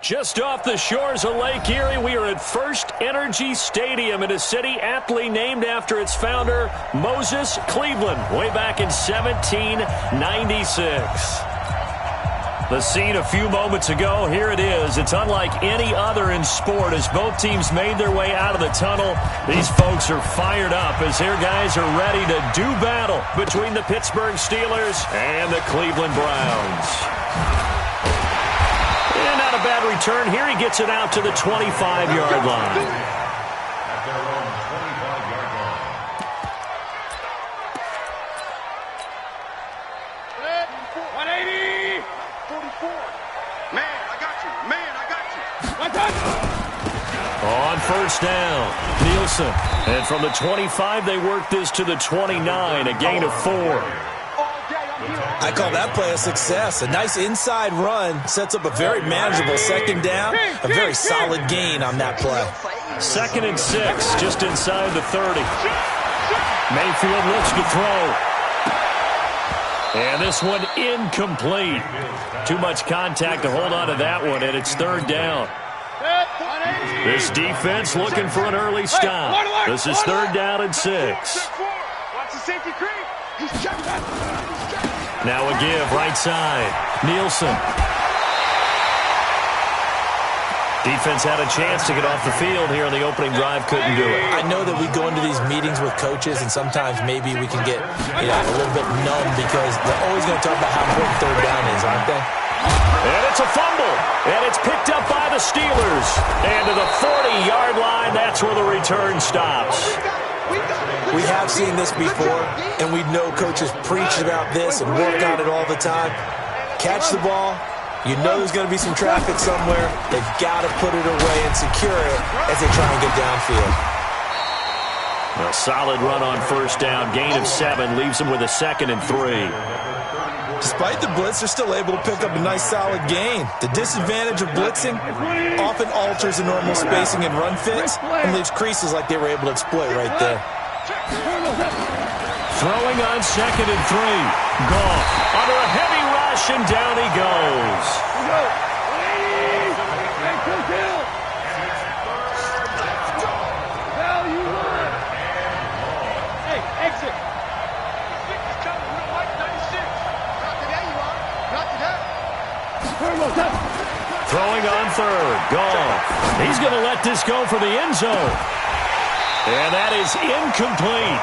Just off the shores of Lake Erie, we are at First Energy Stadium in a city aptly named after its founder, Moses Cleveland, way back in 1796. The scene a few moments ago, here it is. It's unlike any other in sport as both teams made their way out of the tunnel. These folks are fired up as their guys are ready to do battle between the Pittsburgh Steelers and the Cleveland Browns. And not a bad return. Here he gets it out to the 25-yard line. On first down, Nielsen. And from the 25, they work this to the 29, a gain of 4. I call that play a success. A nice inside run sets up a very manageable second down. A very solid gain on that play. 2nd and 6, just inside the 30. Mayfield looks to throw. And this one incomplete. Too much contact to hold on to that one, and it's 3rd down. This defense looking for an early stop. This is 3rd down and 6. Now a give, right side. Nielsen. Defense had a chance to get off the field here on the opening drive, couldn't do it. I know that we go into these meetings with coaches, and sometimes maybe we can get a little bit numb because they're always going to talk about how important 3rd down is, aren't they? And it's a fumble, and it's picked up by the Steelers. And to the 40-yard line, that's where the return stops. We have seen this before, and we know coaches preach about this and work on it all the time. Catch the ball. You know there's going to be some traffic somewhere. They've got to put it away and secure it as they try and get downfield. A solid run on first down. Gain of 7 leaves them with a 2nd and 3. Despite the blitz, they're still able to pick up a nice solid gain. The disadvantage of blitzing often alters the normal spacing and run fits and leaves creases like they were able to exploit right there. Throwing on 2nd and 3. Goff under a heavy rush, and down he goes. Throwing on 3rd. Goff. He's going to let this go for the end zone. And that is incomplete.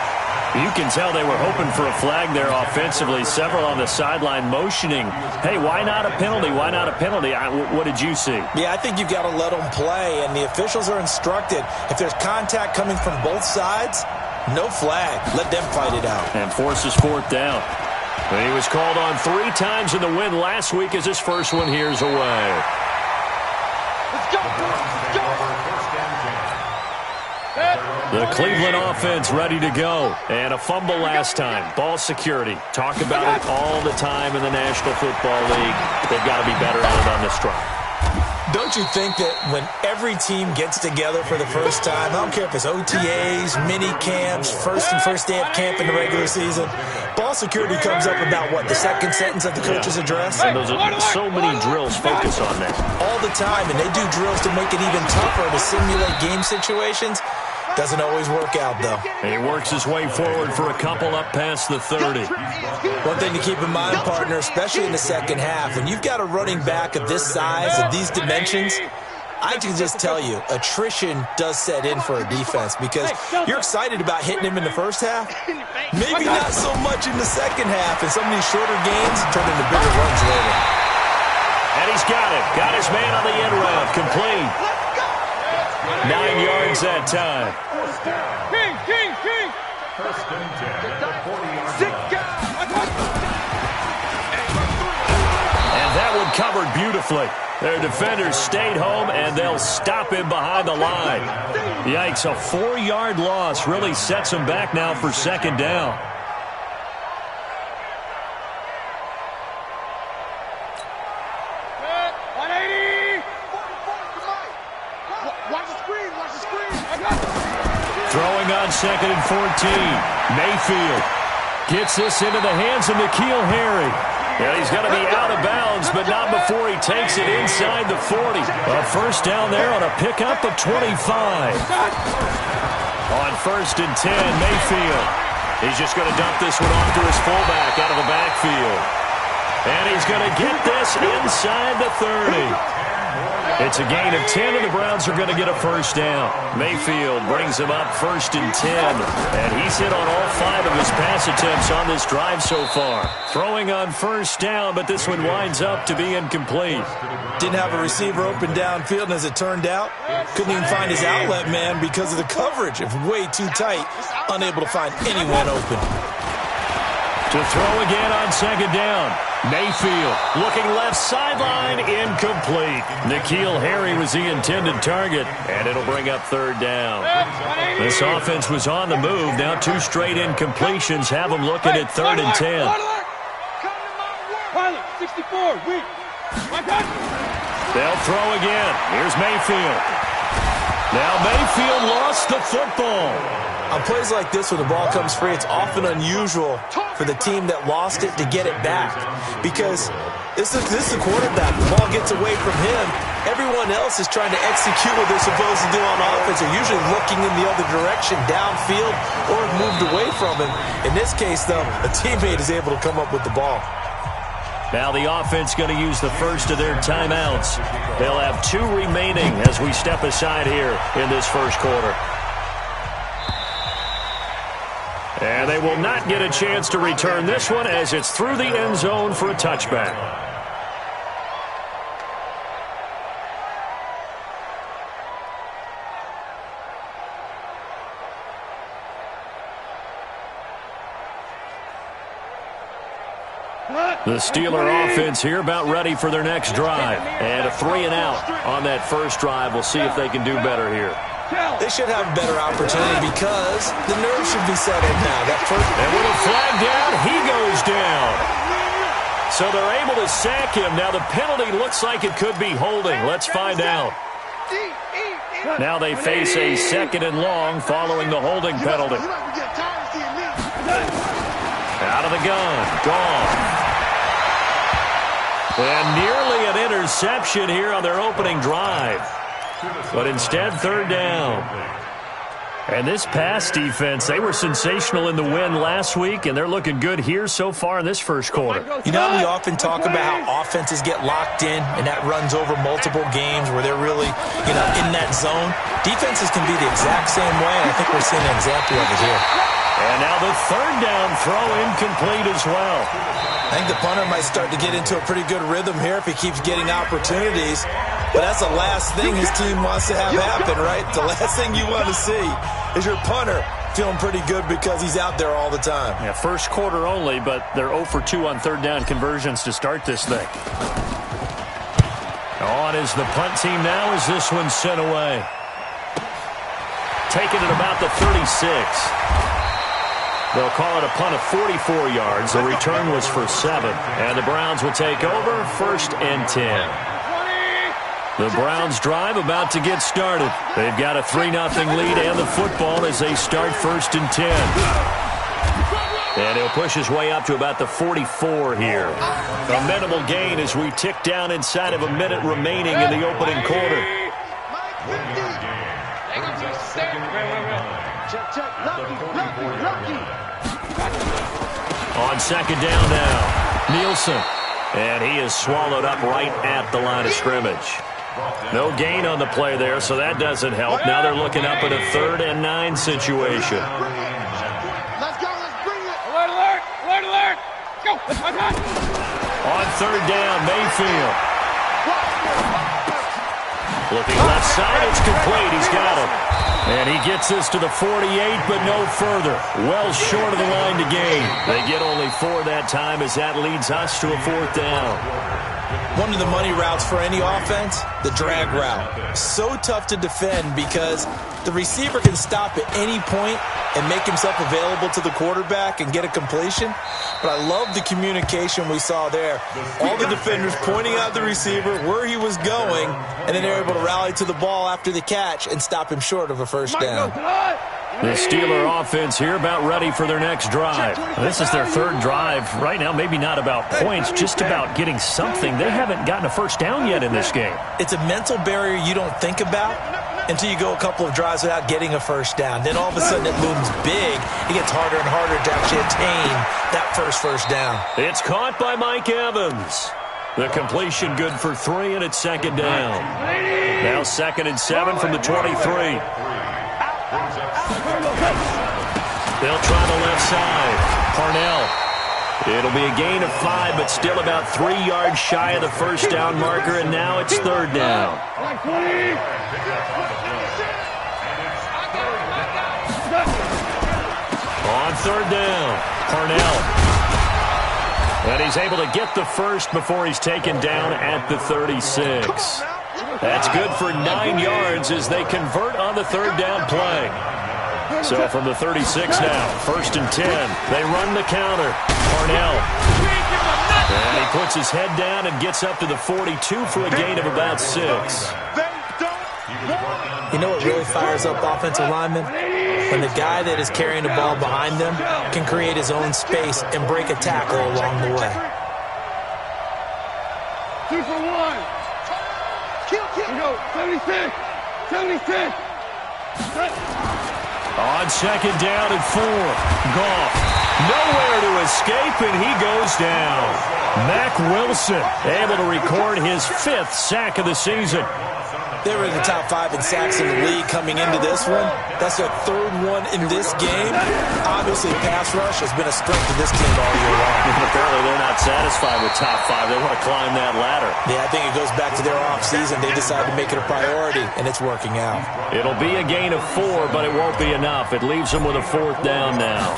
You can tell they were hoping for a flag there offensively. Several on the sideline motioning, hey, why not a penalty? Why not a penalty? What did you see? Yeah, I think you've got to let them play, and the officials are instructed. If there's contact coming from both sides, no flag. Let them fight it out. And forces 4th down. He was called on 3 times in the win last week as his first one here's away. Let's go! Let's go! The Cleveland offense ready to go. And a fumble last time. Ball security. Talk about it all the time in the National Football League. They've got to be better at it on this drive. Don't you think that when every team gets together for the first time, I don't care if it's OTAs, mini camps, first day of camp in the regular season, ball security comes up about, what, the second sentence of the coach's address? And those are so many drills focus on that. All the time, and they do drills to make it even tougher to simulate game situations. Doesn't always work out, though. And he works his way forward for a couple up past the 30. One thing to keep in mind, partner, especially in the second half, when you've got a running back of this size, of these dimensions, I can just tell you, attrition does set in for a defense because you're excited about hitting him in the first half. Maybe not so much in the second half, and some of these shorter gains turn into bigger runs later. And he's got it. Got his man on the end round. Complete. 9 yards that time. King. First and 10 at the 40-yard And that one covered beautifully. Their defenders stayed home, and they'll stop him behind the line. Yikes, a 4-yard loss really sets him back now for 2nd down. Throwing on 2nd and 14. Mayfield gets this into the hands of N'Keal Harry. Yeah, he's going to be out of bounds, but not before he takes it inside the 40. A first down there on a pickup of 25. On 1st and 10, Mayfield. He's just going to dump this one off to his fullback out of the backfield. And he's going to get this inside the 30. It's a gain of 10, and the Browns are going to get a first down. Mayfield brings him up 1st and 10, and he's hit on all 5 of his pass attempts on this drive so far. Throwing on 1st down, but this one winds up to be incomplete. Didn't have a receiver open downfield, and as it turned out, couldn't even find his outlet man because of the coverage. It was way too tight, unable to find anyone open. To throw again on 2nd down. Mayfield looking left sideline, incomplete. N'Keal Harry was the intended target, and it'll bring up 3rd down. This offense was on the move. Now 2 straight incompletions have them looking at 3rd and 10. 64, weak. They'll throw again. Here's Mayfield. Now Mayfield lost the football. On plays like this, when the ball comes free, it's often unusual for the team that lost it to get it back, because this is the quarterback. The ball gets away from him. Everyone else is trying to execute what they're supposed to do on offense. They're usually looking in the other direction, downfield, or have moved away from him. In this case, though, a teammate is able to come up with the ball. Now the offense going to use the first of their timeouts. They'll have 2 remaining as we step aside here in this first quarter. And they will not get a chance to return this one as it's through the end zone for a touchback. The Steeler offense here about ready for their next drive. And a 3 and out on that first drive. We'll see if they can do better here. They should have a better opportunity because the nerves should be settled now. And with a flag down, he goes down. So they're able to sack him. Now the penalty looks like it could be holding. Let's find out. Now they face a 2nd and long following the holding penalty. Out of the gun. Gone. And nearly an interception here on their opening drive. But instead, 3rd down. And this pass defense, they were sensational in the win last week, and they're looking good here so far in this first quarter. You know, we often talk about how offenses get locked in, and that runs over multiple games where they're really, in that zone. Defenses can be the exact same way, and I think we're seeing an example of it here. And now the 3rd down throw incomplete as well. I think the punter might start to get into a pretty good rhythm here if he keeps getting opportunities. But that's the last thing his team wants to have happen, right? The last thing you want to see is your punter feeling pretty good because he's out there all the time. Yeah, first quarter only, but they're 0 for 2 on 3rd down conversions to start this thing. On is the punt team now as this one's sent away. Taking it about the 36. They'll call it a punt of 44 yards. The return was for 7. And the Browns will take over 1st and 10. The Browns drive about to get started. They've got a 3-0 lead and the football as they start 1st and 10. And he'll push his way up to about the 44 here. A minimal gain as we tick down inside of a minute remaining in the opening quarter. On 2nd down now, Nielsen. And he is swallowed up right at the line of scrimmage. No gain on the play there, so that doesn't help. Now they're looking up at a 3rd and 9 situation. Let's go, let's bring it. Alert, alert, alert, alert. Go. On 3rd down, Mayfield. Looking left side, it's complete. He's got him. And he gets this to the 48, but no further. Well short of the line to gain. They get only 4 that time as that leads us to a 4th down. One of the money routes for any offense, the drag route. So tough to defend because the receiver can stop at any point and make himself available to the quarterback and get a completion. But I love the communication we saw there. All the defenders pointing out the receiver, where he was going, and then they're able to rally to the ball after the catch and stop him short of a first down. The Steeler offense here about ready for their next drive. This is their third drive. Right now, maybe not about points, just about getting something. They haven't gotten a first down yet in this game. It's a mental barrier you don't think about until you go a couple of drives without getting a first down. Then all of a sudden it looms big. It gets harder and harder to actually attain that first down. It's caught by Mike Evans. The completion good for 3, and it's second down. Now 2nd and 7 from the 23. They'll try the left side. Parnell. It'll be a gain of 5, but still about 3 yards shy of the first down marker, and now it's 3rd down. On 3rd down, Parnell. And he's able to get the first before he's taken down at the 36. That's good for 9 yards as they convert on the 3rd down play. So from the 36 now, 1st and 10. They run the counter. Parnell. And he puts his head down and gets up to the 42 for a gain of about 6. You know what really fires up offensive linemen? When the guy that is carrying the ball behind them can create his own space and break a tackle along the way. 2 for 1. Kill. Go. 76. 76. On 2nd down and 4. Goff. Nowhere to escape, and he goes down. Mack Wilson able to record his 5th sack of the season. They were in the top 5 in sacks in the league coming into this one. That's their 3rd one in this game. Obviously, pass rush has been a strength of this team all year long. Apparently, they're not satisfied with top 5. They want to climb that ladder. Yeah, I think it goes back to their offseason. They decided to make it a priority, and it's working out. It'll be a gain of 4, but it won't be enough. It leaves them with a 4th down now.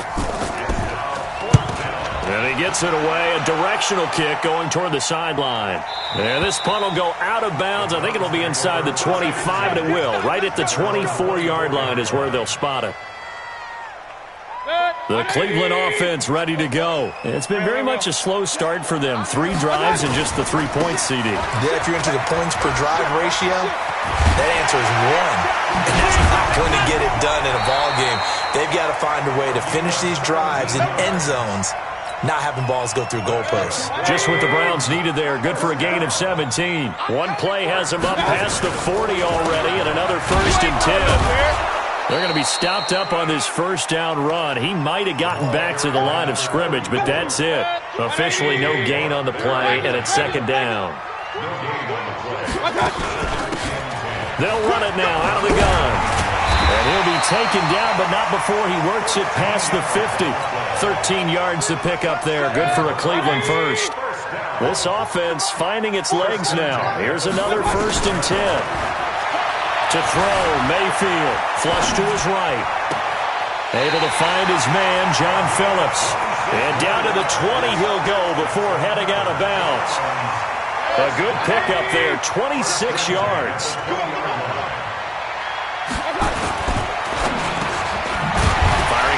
And he gets it away, a directional kick going toward the sideline. And this punt will go out of bounds. I think it'll be inside the 25, and it will. Right at the 24-yard line is where they'll spot it. The Cleveland offense ready to go. It's been very much a slow start for them. 3 drives and just the 3 points, CD. Yeah, if you're into the points per drive ratio, that answer is 1. And that's not going to get it done in a ball game. They've got to find a way to finish these drives in end zones, not having balls go through goalposts. Just what the Browns needed there. Good for a gain of 17. One play has them up past the 40 already, and another 1st and 10. They're going to be stopped up on this 1st down run. He might have gotten back to the line of scrimmage, but that's it. Officially no gain on the play, and it's 2nd down. They'll run it now out of the gun. And he'll be taken down, but not before he works it past the 50. 13 yards to pick up there. Good for a Cleveland first. This offense finding its legs now. Here's another 1st and 10. To throw, Mayfield. Flush to his right. Able to find his man, John Phillips. And down to the 20 he'll go before heading out of bounds. A good pickup there, 26 yards.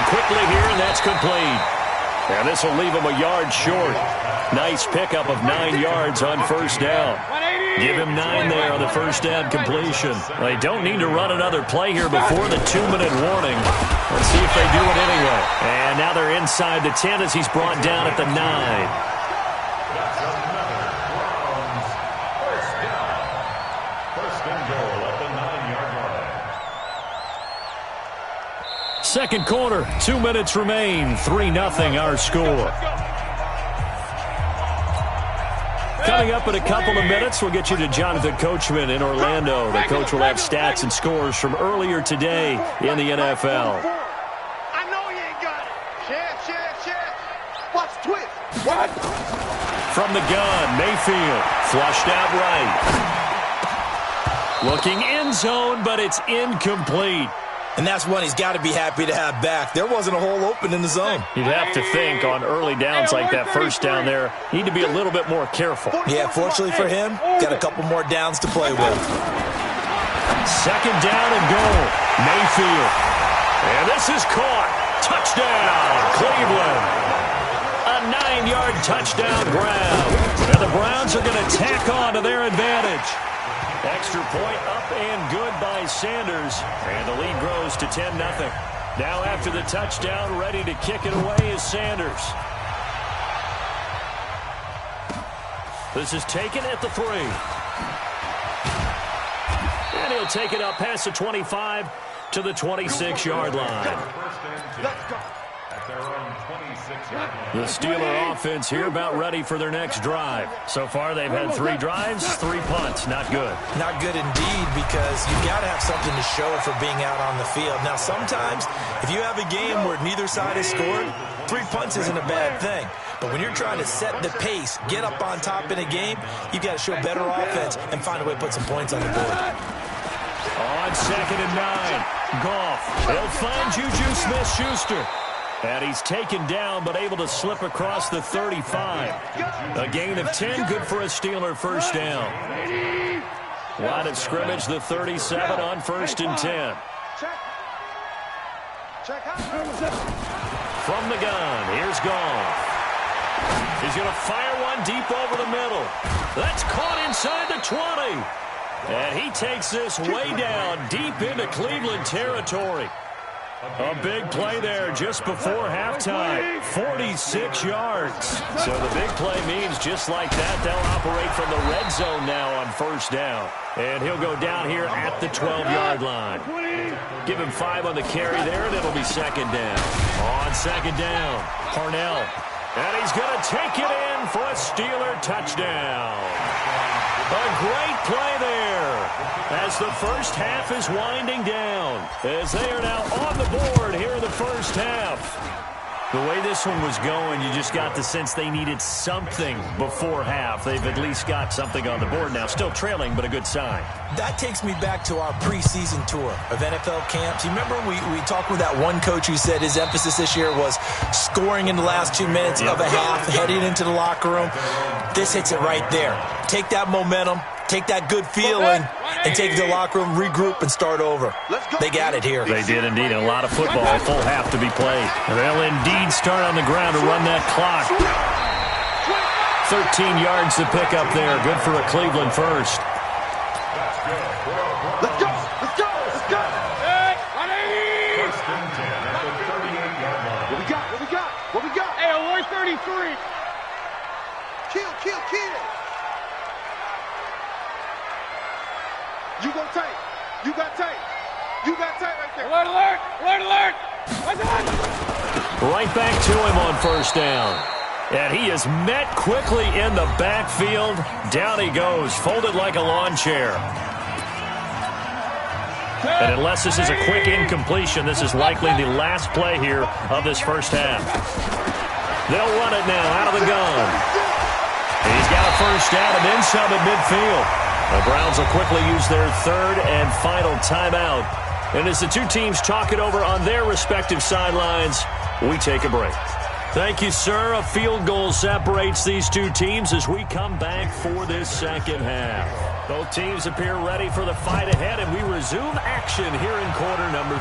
Quickly here, and that's complete. And this will leave him a yard short. Nice pickup of 9 yards on 1st down. Give him 9 there on the 1st down completion. They don't need to run another play here before the 2-minute warning. Let's see if they do it anyway. And now they're inside the 10 as he's brought down at the 9. Second quarter, 2 minutes remain. 3-0 our score. Coming up in a couple of minutes, we'll get you to Jonathan Coachman in Orlando. The coach will have stats and scores from earlier today in the NFL. I know you ain't got it. Chef. Watch twist. What? From the gun, Mayfield. Flushed out right. Looking end zone, but it's incomplete. And that's one he's got to be happy to have back. There wasn't a hole open in the zone. You'd have to think on early downs like that 1st down there, need to be a little bit more careful. Yeah, fortunately for him, got a couple more downs to play with. 2nd down and goal. Mayfield. And this is caught. Touchdown, Cleveland. A 9-yard touchdown grab. And the Browns are going to tack on to their advantage. Extra point up and good by Sanders. And the lead grows to 10-0. Now after the touchdown, ready to kick it away is Sanders. This is taken at the 3. And he'll take it up past the 25 to the 26-yard line. Let's go. At their own 26-yard line. The Steeler offense here about ready for their next drive. So far, they've had 3 drives, 3 punts. Not good. Not good indeed, because you've got to have something to show for being out on the field. Now, sometimes, if you have a game where neither side has scored, 3 punts isn't a bad thing. But when you're trying to set the pace, get up on top in a game, you've got to show better offense and find a way to put some points on the board. On 2nd and 9, Goff. They'll find Juju Smith-Schuster. And he's taken down, but able to slip across the 35. A gain of 10, good for a Steeler first down. Line of scrimmage, the 37 on 1st and 10. From the gun, here's Goff. He's going to fire one deep over the middle. That's caught inside the 20. And he takes this way down, deep into Cleveland territory. A big play there just before halftime. 46 yards. So the big play means just like that, they'll operate from the red zone now on 1st down. And he'll go down here at the 12-yard line. Give him 5 on the carry there, and it'll be 2nd down. On 2nd down, Parnell. And he's going to take it in for a Steeler touchdown. A great play there as the first half is winding down, as they are now on the board here in the first half. The way this one was going, you just got the sense they needed something before half. They've at least got something on the board now. Still trailing, but a good sign. That takes me back to our preseason tour of NFL camps. You remember we talked with that one coach who said his emphasis this year was scoring in the last 2 minutes of a half, heading into the locker room. This hits it right there. Take that momentum, take that good feeling, and take it to the locker room, regroup, and start over. They got it here. They did indeed. A lot of football, a full half to be played. And they'll indeed start on the ground to run that clock. 13 yards to pick up there. Good for a Cleveland first. Let's go. Let's go. Let's go. First and 10 at the 38-yard line. What we got? What we got? What we got? Hey, Award 33. Kill. You go tight. You got tight. You got tight right there. Alert, alert, alert, alert. What's on? Right back to him on 1st down. And he is met quickly in the backfield. Down he goes, folded like a lawn chair. And unless this is a quick incompletion, this is likely the last play here of this first half. They'll run it now out of the gun. He's got a first down and then some at midfield. The Browns will quickly use their 3rd and final timeout. And as the two teams talk it over on their respective sidelines, we take a break. Thank you, sir. A field goal separates these two teams as we come back for this second half. Both teams appear ready for the fight ahead, and we resume action here in quarter number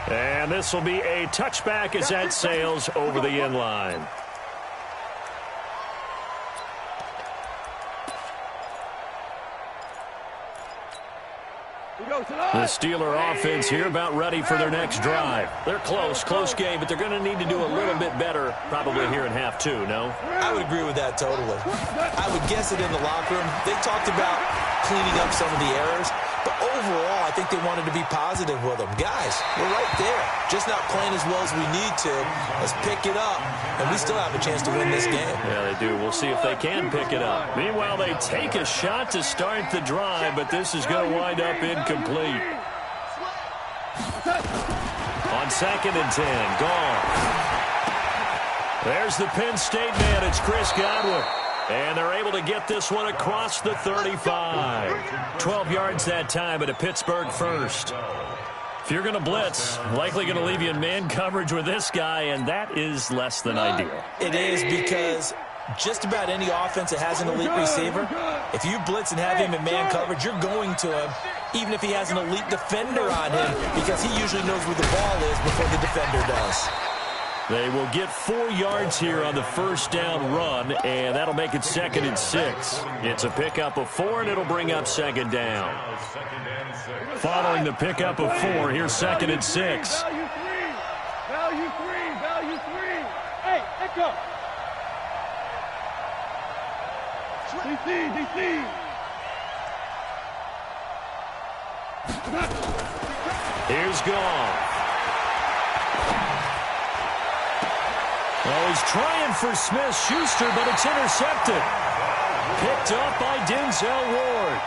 3. And this will be a touchback as that sails over the end line. The Steeler offense here about ready for their next drive. They're close game, but they're going to need to do a little bit better probably here in half 2, no? I would agree with that totally. I would guess it in the locker room. They talked about cleaning up some of the errors, but overall, I think they wanted to be positive with them. Guys, we're right there. Just not playing as well as we need to. Let's pick it up, and we still have a chance to win this game. Yeah, they do. We'll see if they can pick it up. Meanwhile, they take a shot to start the drive, but this is going to wind up incomplete. On 2nd and 10, Goff. There's the Penn State man. It's Chris Godwin. And they're able to get this one across the 35. 12 yards that time at a Pittsburgh first. If you're going to blitz, likely going to leave you in man coverage with this guy, and that is less than ideal. It is, because just about any offense that has an elite receiver, if you blitz and have him in man coverage, you're going to him, even if he has an elite defender on him, because he usually knows where the ball is before the defender does. They will get 4 yards here on the first down run, and that'll make it 2nd and 6. It's a pickup of 4, and it'll bring up 2nd down. Following the pickup of 4, here's 2nd and 6. Value 3. Value 3. Value 3. Hey, Echo. DC. Here's Goff. Oh, he's trying for Smith-Schuster, but it's intercepted. Picked up by Denzel Ward.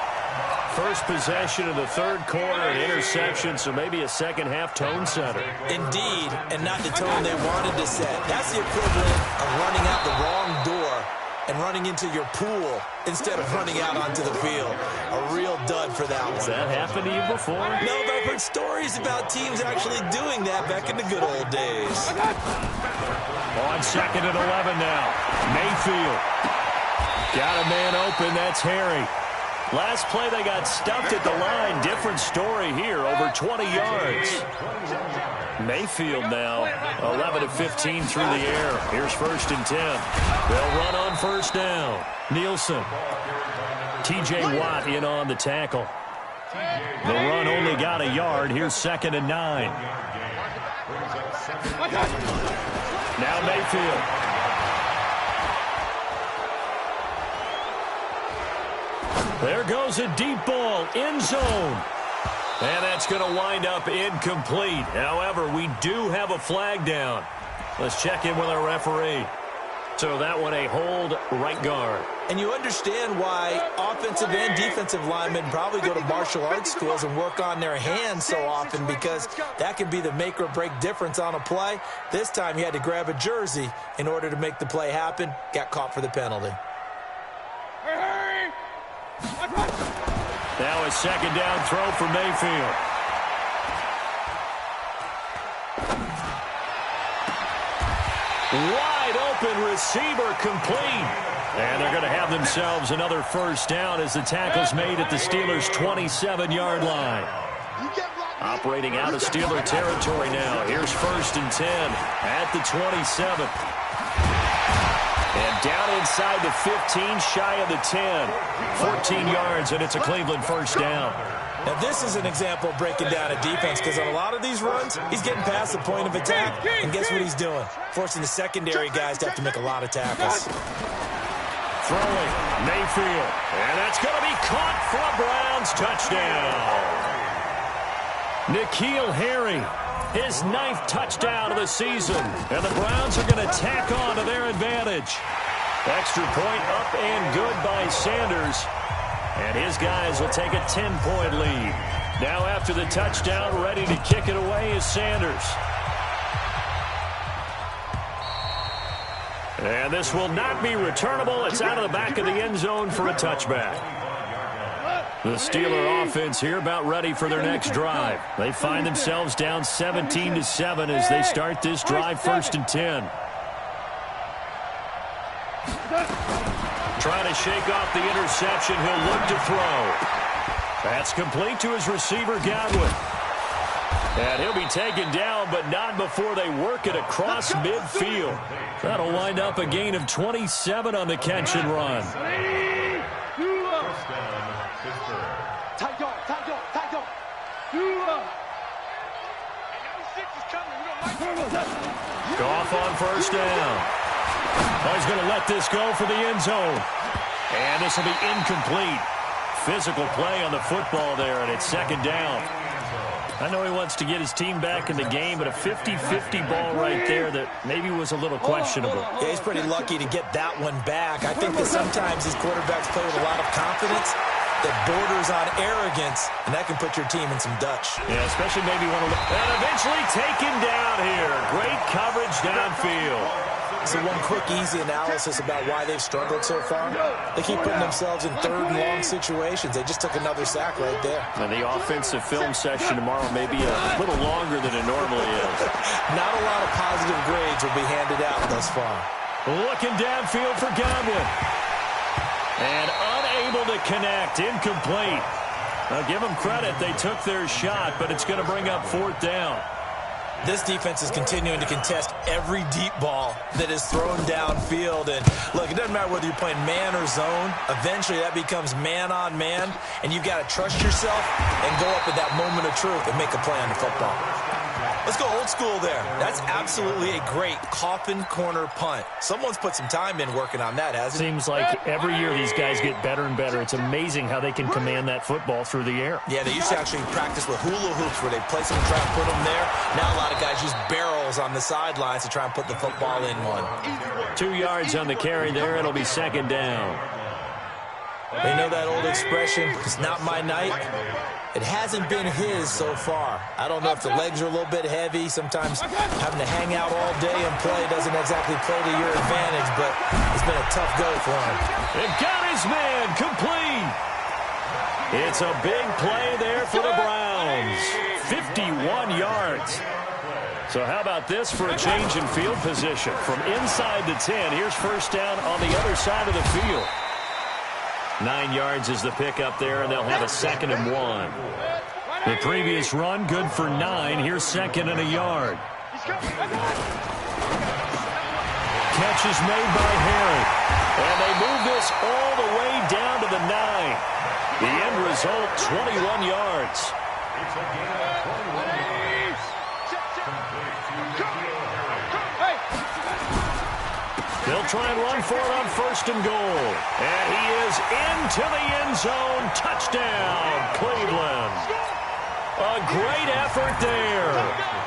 First possession of the third quarter, an interception, so maybe a second-half tone setter. Indeed, and not the tone they wanted to set. That's the equivalent of running out the wrong door and running into your pool instead of running out onto the field. A real dud for that one. Has that happened to you before? No, but I've heard stories about teams actually doing that back in the good old days. On 2nd and 11 now. Mayfield. Got a man open. That's Harry. Last play, they got stuffed at the line. Different story here. Over 20 yards. Mayfield now 11 of 15 through the air. Here's 1st and 10. They'll run on first down. Nielsen. T.J. Watt in on the tackle. The run only got a yard. Here's 2nd and 9. Now Mayfield. There goes a deep ball. End zone. And that's going to wind up incomplete. However, we do have a flag down. Let's check in with our referee. So that one a hold, right guard. And you understand why offensive and defensive linemen probably go to martial arts schools and work on their hands so often, because that can be the make or break difference on a play. This time he had to grab a jersey in order to make the play happen. Got caught for the penalty. Hurry! Now a 2nd down throw for Mayfield. Wide open receiver, complete. And they're going to have themselves another first down as the tackle's made at the Steelers' 27-yard line. Operating out of Steeler territory now. Here's 1st and 10 at the 27. And down inside the 15, shy of the 10. 14 yards, and it's a Cleveland first down. Now, this is an example of breaking down a defense, because on a lot of these runs, he's getting past the point of attack, and guess what he's doing? Forcing the secondary guys to have to make a lot of tackles. Throwing, Mayfield. And that's going to be caught for a Browns touchdown. N'Keal Harry, his 9th touchdown of the season. And the Browns are going to tack on to their advantage. Extra point up and good by Sanders. And his guys will take a 10-point lead. Now after the touchdown, ready to kick it away is Sanders. And this will not be returnable. It's out of the back of the end zone for a touchback. The Steeler offense here about ready for their next drive. They find themselves down 17-7 as they start this drive, 1st and 10. Trying to shake off the interception. He'll look to throw. That's complete to his receiver, Godwin. And he'll be taken down, but not before they work it across midfield. That'll wind up a gain of 27 on the catch and run. Goff on first down. He's going to let this go for the end zone. And this will be incomplete. Physical play on the football there, and it's 2nd down. I know he wants to get his team back in the game, but a 50-50 ball right there that maybe was a little questionable. Yeah, he's pretty lucky to get that one back. I think that sometimes these quarterbacks play with a lot of confidence that borders on arrogance, and that can put your team in some Dutch. Yeah, especially maybe one of the... And eventually taken down here. Great coverage downfield. So one quick, easy analysis about why they've struggled so far. They keep putting themselves in 3rd and long situations. They just took another sack right there. And the offensive film session tomorrow may be a little longer than it normally is. Not a lot of positive grades will be handed out thus far. Looking downfield for Godwin. And unable to connect. Incomplete. Now give them credit. They took their shot, but it's going to bring up 4th down. This defense is continuing to contest every deep ball that is thrown downfield. And look, it doesn't matter whether you're playing man or zone. Eventually that becomes man on man, and you've got to trust yourself and go up at that moment of truth and make a play on the football. Let's go old school there. That's absolutely a great coffin corner punt. Someone's put some time in working on that, hasn't it? Seems like every year these guys get better and better. It's amazing how they can command that football through the air. Yeah, they used to actually practice with hula hoops where they place them and try and put them there. Now a lot of guys use barrels on the sidelines to try and put the football in one. 2 yards on the carry there. It'll be second down. They know that old expression, it's not my night. It hasn't been his so far. I don't know if the legs are a little bit heavy. Sometimes having to hang out all day and play doesn't exactly play to your advantage, but it's been a tough go for him. It got his man complete. It's a big play there for the Browns. 51 yards. So how about this for a change in field position? From inside the 10, here's first down on the other side of the field. 9 yards is the pickup there, and they'll have a 2nd and 1. The previous run, good for 9. Here's 2nd and a yard. Catch is made by Harry. And they move this all the way down to the 9. The end result, 21 yards. It's a gain of 21 yards. They'll try and run for it on 1st and goal. And he is into the end zone. Touchdown, Cleveland. A great effort there.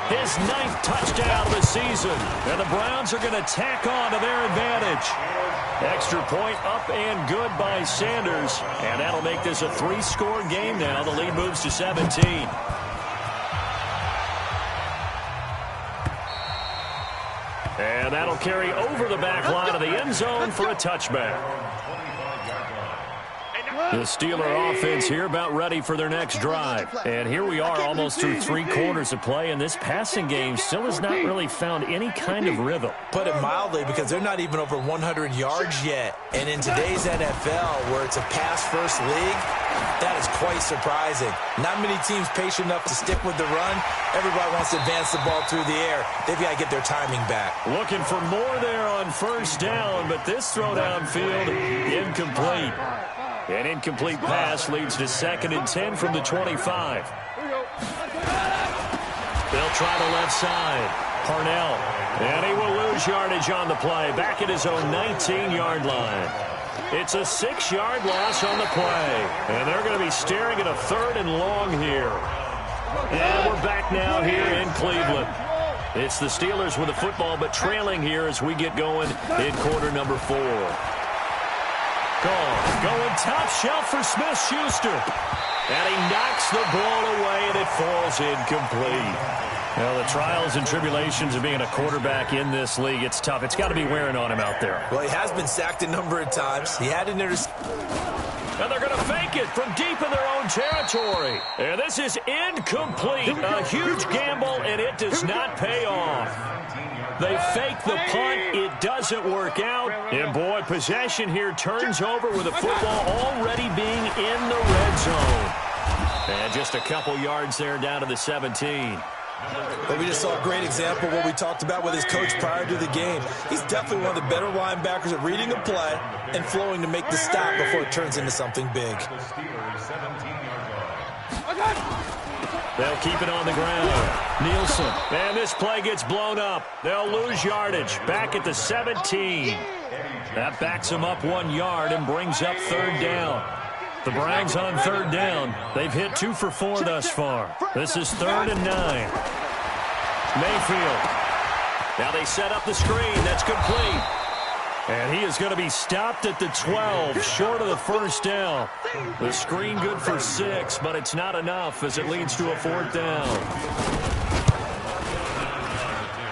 His 9th touchdown of the season. And the Browns are going to tack on to their advantage. Extra point up and good by Sanders. And that'll make this a 3-score game now. The lead moves to 17. And that'll carry over the back line of the end zone for a touchback. The Steeler offense here about ready for their next drive. And here we are almost through 3 quarters of play, and this passing game still has not really found any kind of rhythm. Put it mildly, because they're not even over 100 yards yet. And in today's NFL, where it's a pass-first league, that is quite surprising. Not many teams patient enough to stick with the run. Everybody wants to advance the ball through the air. They've got to get their timing back. Looking for more there on first down, but this throw downfield incomplete. An incomplete pass leads to 2nd and 10 from the 25. They'll try the left side. Parnell. And he will lose yardage on the play. Back at his own 19-yard line. It's a 6-yard loss on the play. And they're going to be staring at a 3rd and long here. And we're back now here in Cleveland. It's the Steelers with the football, but trailing here as we get going in quarter number 4. Going top shelf for Smith-Schuster. And he knocks the ball away, and it falls incomplete. Well, the trials and tribulations of being a quarterback in this league, it's tough. It's got to be wearing on him out there. Well, he has been sacked a number of times. He had an interception. And they're going to fake it from deep in their own territory. And this is incomplete. A huge gamble, and it does not pay off. They fake the punt. It doesn't work out. And, boy, possession here turns over with the football already being in the red zone. And just a couple yards there down to the 17. But we just saw a great example of what we talked about with his coach prior to the game. He's definitely one of the better linebackers at reading a play and flowing to make the stop before it turns into something big. They'll keep it on the ground. Nielsen. And this play gets blown up. They'll lose yardage. Back at the 17. That backs them up 1 yard and brings up 3rd down. The Browns on 3rd down. They've hit 2 for 4 thus far. This is 3rd and 9. Mayfield. Now they set up the screen. That's complete. And he is going to be stopped at the 12, short of the first down. The screen good for 6, but it's not enough as it leads to a 4th down.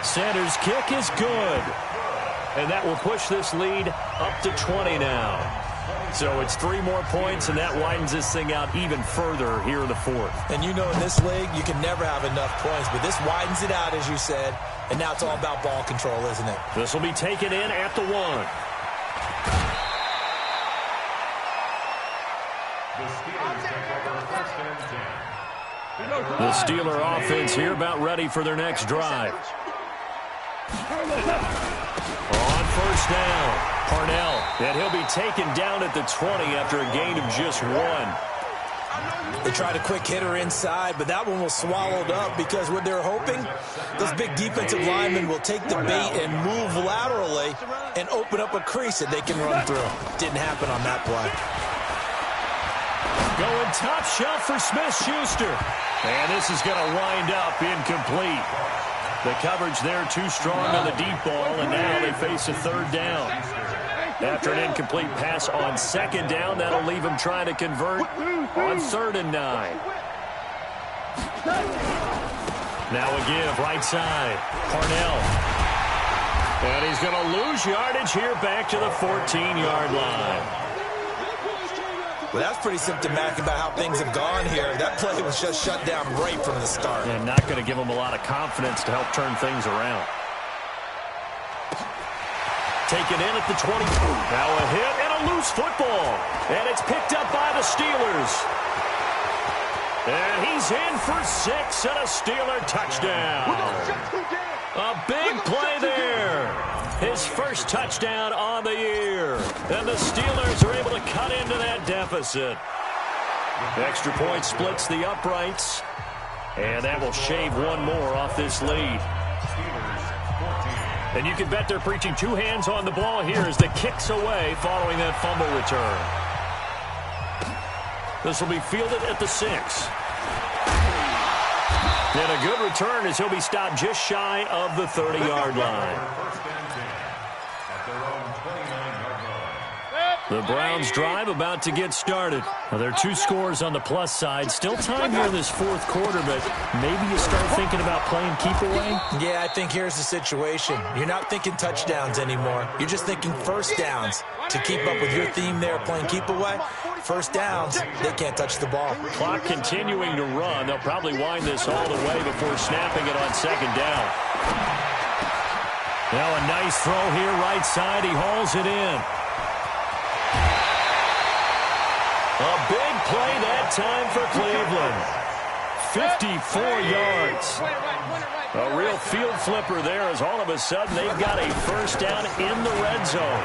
Sanders' kick is good. And that will push this lead up to 20 now. So it's 3 more points, and that widens this thing out even further here in the 4th. And you know in this league, you can never have enough points, but this widens it out, as you said, and now it's all about ball control, isn't it? This will be taken in at the 1. The Steelers take over 1st and 10. The Steeler offense here about ready for their next drive. On first down, Parnell. And he'll be taken down at the 20 after a gain of just 1. They tried a quick hitter inside, but that one was swallowed up because what they're hoping, those big defensive linemen will take the bait and move laterally and open up a crease that they can run through. Didn't happen on that play. Going top shelf for Smith-Schuster. And this is going to wind up incomplete. The coverage there too strong on the deep ball, and now they face a third down. After an incomplete pass on second down, that'll leave him trying to convert on 3rd and 9. Now a give right side. Parnell. And he's going to lose yardage here back to the 14-yard line. Well, that's pretty symptomatic about how things have gone here. That play was just shut down right from the start. And not going to give him a lot of confidence to help turn things around. Taken in at the 20. Now a hit and a loose football. And it's picked up by the Steelers. And he's in for 6 and a Steeler touchdown. A big play there. His first touchdown on the year. And the Steelers are able to cut into that deficit. Extra point splits the uprights. And that will shave one more off this lead. And you can bet they're preaching 2 hands on the ball here as the kick's away following that fumble return. This will be fielded at the 6. And a good return as he'll be stopped just shy of the 30-yard line. The Browns drive about to get started. Now, there are 2 scores on the plus side. Still time here in this 4th quarter, but maybe you start thinking about playing keep away? Yeah, I think here's the situation. You're not thinking touchdowns anymore. You're just thinking first downs. To keep up with your theme there, playing keep away, first downs, they can't touch the ball. Clock continuing to run. They'll probably wind this all the way before snapping it on second down. Now a nice throw here right side. He hauls it in. A big play that time for Cleveland. 54 yards. A real field flipper there as all of a sudden they've got a first down in the red zone.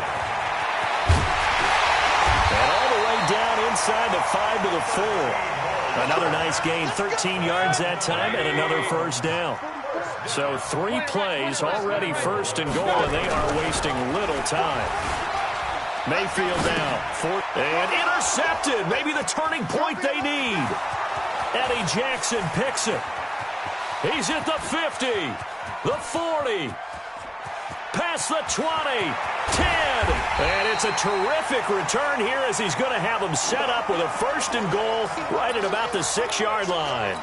And all the way down inside the 5 to the 4. Another nice gain, 13 yards that time, and another first down. So 3 plays already first and goal, and they are wasting little time. Mayfield down. And intercepted. Maybe the turning point they need. Eddie Jackson picks it. He's at the 50. The 40. Past the 20. 10. And it's a terrific return here as he's going to have them set up with a first and goal right at about the 6-yard line.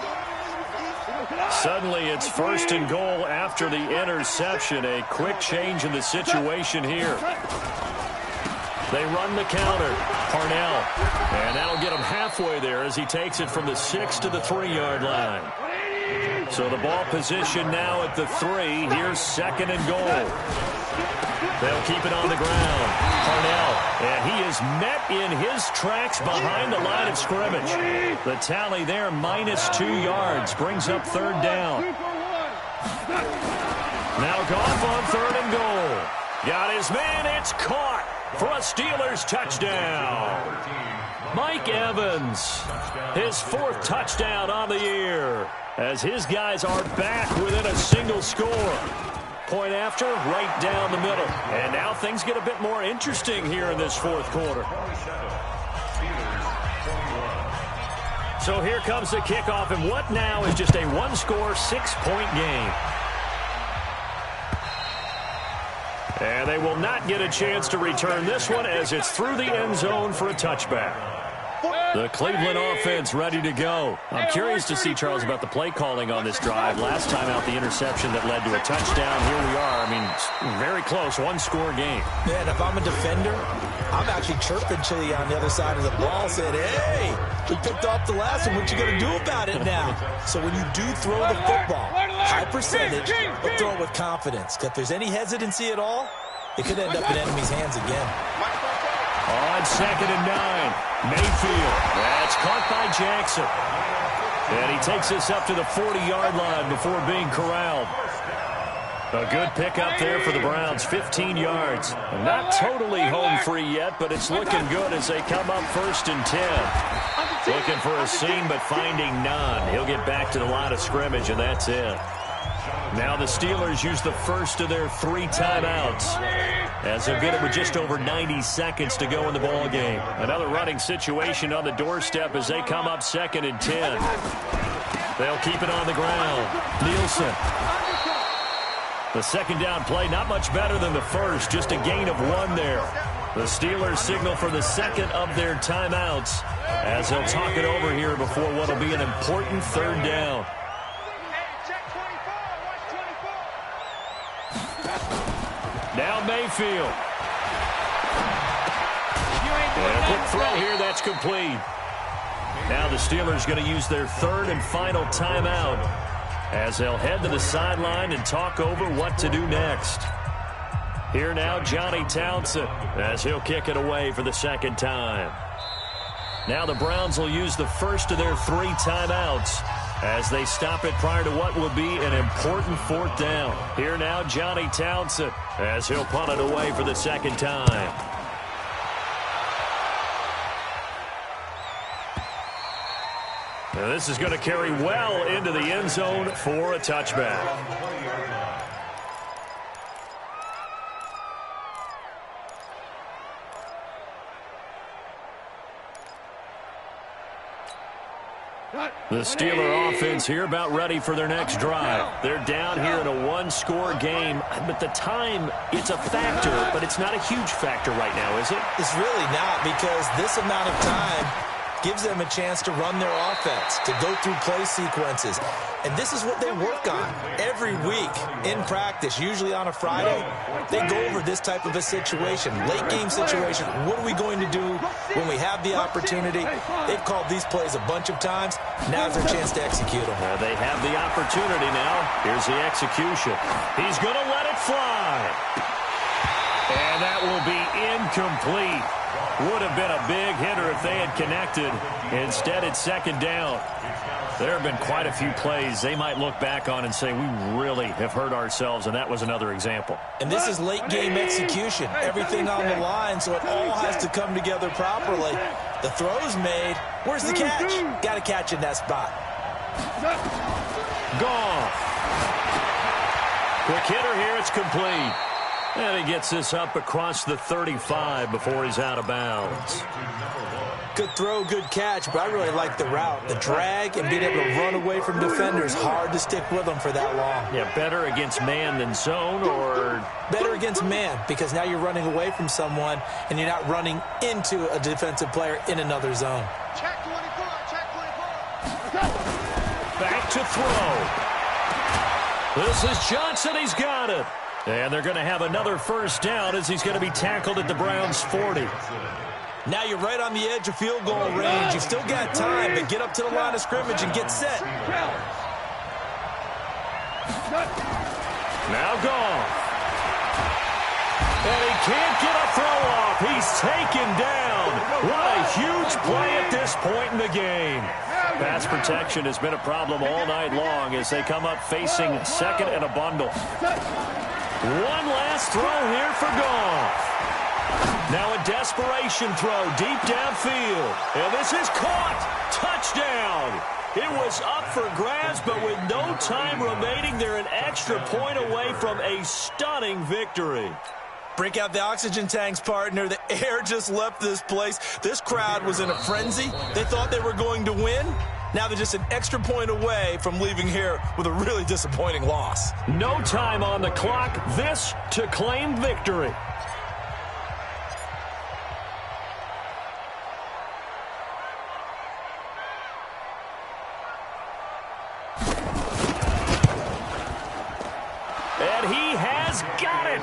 Suddenly it's first and goal after the interception. A quick change in the situation here. They run the counter. Parnell. And that'll get him halfway there as he takes it from the 6 to the 3-yard line. So the ball position now at the 3. Here's second and goal. They'll keep it on the ground. Parnell. And he is met in his tracks behind the line of scrimmage. The tally there, -2 yards. Brings up third down. Now Goff on third and goal. Got his man. It's caught for a Steelers touchdown. Mike Evans, his 4th touchdown on the year, as his guys are back within a single score. Point after, right down the middle. And now things get a bit more interesting here in this 4th quarter. So here comes the kickoff, and what now is just a 1-score, 6-point game. And they will not get a chance to return this one as it's through the end zone for a touchback. The Cleveland offense ready to go. I'm curious to see, Charles, about the play calling on this drive. Last time out, the interception that led to a touchdown. Here we are. I mean, very close, 1-score game. Man, if I'm a defender, I'm actually chirping Chili on the other side of the ball, saying, hey, we picked off the last one. What you going to do about it now? So when you do throw the football, high percentage, but throw it with confidence. If there's any hesitancy at all, it could end up in enemy's hands again. On second and 9, Mayfield. That's caught by Jackson. And he takes this up to the 40-yard line before being corralled. A good pickup there for the Browns, 15 yards. Not totally home free yet, but it's looking good as they come up 1st and 10. Looking for a seam, but finding none. He'll get back to the line of scrimmage, and that's it. Now the Steelers use the first of their 3 timeouts, as they'll get it with just over 90 seconds to go in the ball game. Another running situation on the doorstep as they come up 2nd and 10. They'll keep it on the ground. Nielsen. The second down play, not much better than the first, just a gain of 1 there. The Steelers signal for the second of their timeouts as they'll talk it over here before what will be an important 3rd down. Now Mayfield. And a quick throw here, that's complete. Now the Steelers going to use their 3rd and final timeout as they'll head to the sideline and talk over what to do next. Here now, Johnny Townsend, as he'll kick it away for the 2nd time. Now the Browns will use the first of their 3 timeouts as they stop it prior to what will be an important 4th down. Here now, Johnny Townsend, as he'll punt it away for the 2nd time. Now this is going to carry well into the end zone for a touchback. The Steeler offense here about ready for their next drive. They're down here in a 1-score game, but the time, it's a factor, but it's not a huge factor right now, is it? It's really not, because this amount of time gives them a chance to run their offense, to go through play sequences. And this is what they work on every week in practice, usually on a Friday. They go over this type of a situation, late game situation. What are we going to do when we have the opportunity? They've called these plays a bunch of times. Now's their chance to execute them. Well, they have the opportunity now. Here's the execution. He's going to let it fly. And that will be incomplete. Would have been a big hitter if they had connected. Instead, it's 2nd down. There have been quite a few plays they might look back on and say, we really have hurt ourselves, and that was another example. And this is late-game execution. Everything on the line, so it all has to come together properly. The throw's made. Where's the catch? Got to catch in that spot. Gone. Quick hitter here. It's complete. And he gets this up across the 35 before he's out of bounds. Good throw, good catch, but I really like the route. The drag and being able to run away from defenders, hard to stick with them for that long. Yeah, better against man than zone, or? Better against man, because now you're running away from someone and you're not running into a defensive player in another zone. Check 24, check 24. Back to throw. This is Johnson, he's got it. And they're going to have another 1st down as he's going to be tackled at the Browns' 40. Now you're right on the edge of field goal range. You've still got time, but get up to the line of scrimmage and get set. Now gone. And he can't get a throw off. He's taken down. What a huge play at this point in the game. Pass protection has been a problem all night long as they come up facing 2nd and a bundle. One last throw here for Goff. Now a desperation throw deep downfield. And this is caught. Touchdown. It was up for grabs, but with no time remaining, they're an extra point away from a stunning victory. Break out the oxygen tanks, partner. The air just left this place. This crowd was in a frenzy. They thought they were going to win. Now they're just an extra point away from leaving here with a really disappointing loss. No time on the clock. This to claim victory. And he has got it.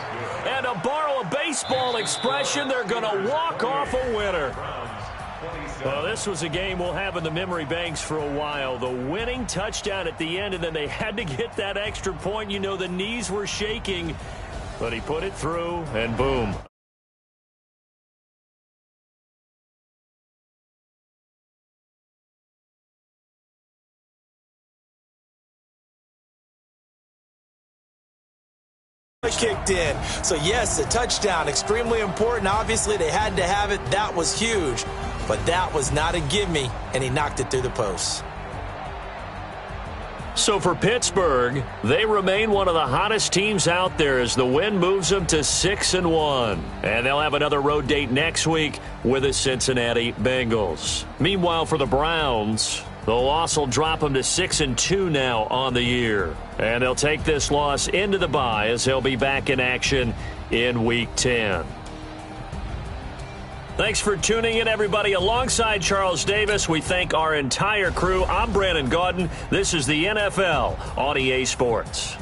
And to borrow a baseball expression, they're going to walk off a winner. Well, this was a game we'll have in the memory banks for a while. The winning touchdown at the end, and then they had to get that extra point. You know, the knees were shaking, but he put it through, and boom. kicked in. So, yes, a touchdown, extremely important. Obviously, they had to have it. That was huge. But that was not a gimme, and he knocked it through the post. So for Pittsburgh, they remain one of the hottest teams out there as the win moves them to 6-1. And they'll have another road date next week with the Cincinnati Bengals. Meanwhile, for the Browns, the loss will drop them to 6-2 now on the year. And they'll take this loss into the bye as they'll be back in action in Week 10. Thanks for tuning in, everybody. Alongside Charles Davis, we thank our entire crew. I'm Brandon Gaudin. This is the NFL on EA Sports.